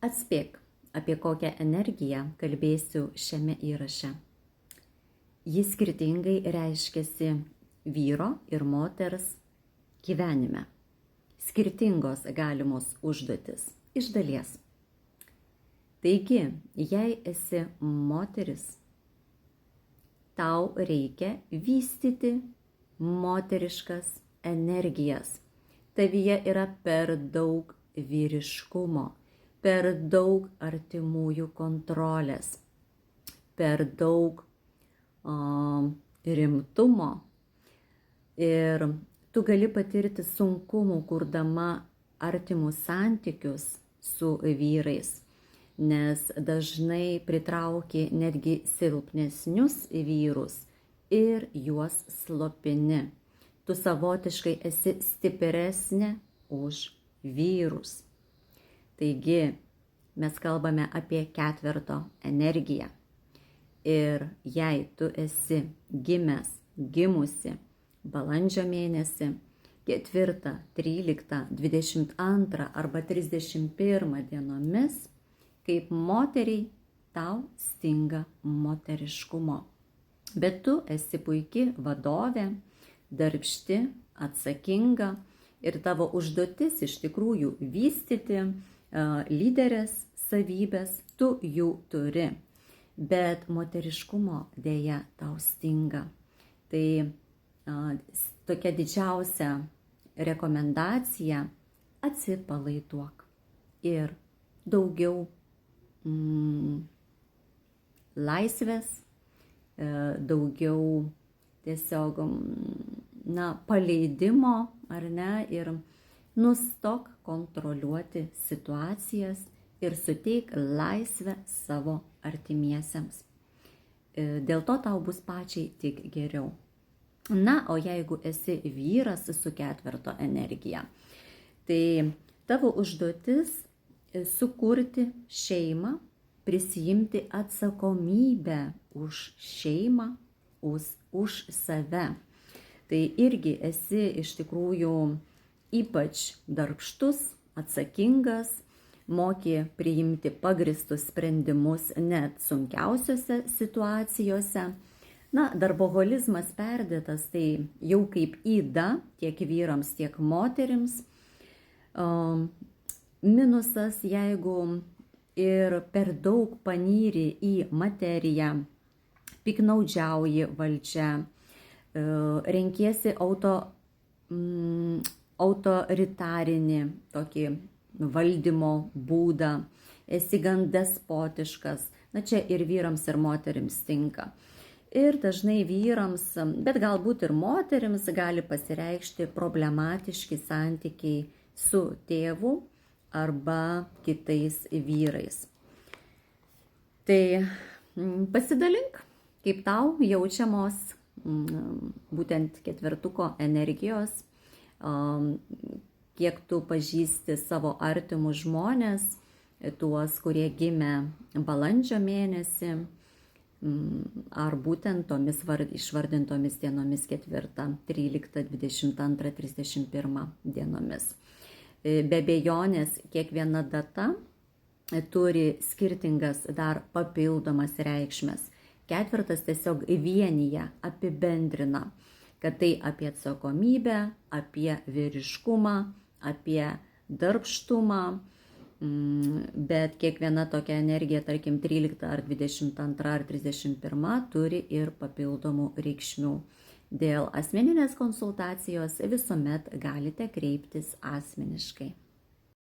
Atspėk, apie kokią energiją kalbėsiu šiame įraše. Jis skirtingai reiškiasi vyro ir moters gyvenime. Skirtingos galimos užduotis iš dalies. Taigi, jei esi moteris, tau reikia vystyti moteriškas energijas. Tavyje yra per daug vyriškumo, per daug artimųjų kontrolės, per daug rimtumo ir tu gali patirti sunkumų, kurdama artimus santykius su vyrais, nes dažnai pritrauki netgi silpnesnius vyrus ir juos slopini. Tu savotiškai esi stipresnė už vyrus. Taigi, mes kalbame apie ketverto energiją. Ir jei tu esi gimusi balandžio mėnesį, 4, 13, 22 arba 31 dienomis, kaip moteriai tau stinga moteriškumo. Bet tu esi puiki vadovė, darbšti, atsakinga ir tavo užduotis iš tikrųjų vystyti lyderės savybės, tu jų turi, bet moteriškumo dėja tau stinga. Tai tokia didžiausia rekomendacija – atsipalaiduok ir daugiau laisvės, daugiau tiesiog paleidimo, ar ne, ir nustok kontroliuoti situacijas ir suteik laisvę savo artimiesiems. Dėl to tau bus pačiai tik geriau. Na, o jeigu esi vyras su ketverto energija, tai tavo užduotis sukurti šeimą, prisijimti atsakomybę už šeimą, už save. Tai irgi esi iš tikrųjų ypač darbštus, atsakingas, moki priimti pagristus sprendimus net sunkiausiose situacijose. Na, darboholizmas perdėtas, tai jau kaip yda tiek vyrams, tiek moterims. Minusas, jeigu ir per daug panyri į materiją, piknaudžiauji valdžia, renkiesi autoritarinį tokį valdymo būdą, esi gan despotiškas. Na, čia ir vyrams, ir moterims tinka. Ir dažnai vyrams, bet galbūt ir moterims gali pasireikšti problematiški santykiai su tėvu arba kitais vyrais. Tai pasidalink, kaip tau jaučiamos būtent ketvertuko energijos, kiek tu pažįsti savo artimus žmones, tuos, kurie gimė balandžio mėnesį, ar būtent tomis išvardintomis dienomis 4, 13, 22, 31 dienomis. Be abejonės, kiekviena data turi skirtingas dar papildomas reikšmes. Ketvertas tiesiog vienyje apibendrina, kad tai apie atsakomybę, apie vyriškumą, apie darbštumą, bet kiekviena tokia energija, tarkim 13 ar 22 ar 31, turi ir papildomų reikšmių. Dėl asmeninės konsultacijos visuomet galite kreiptis asmeniškai.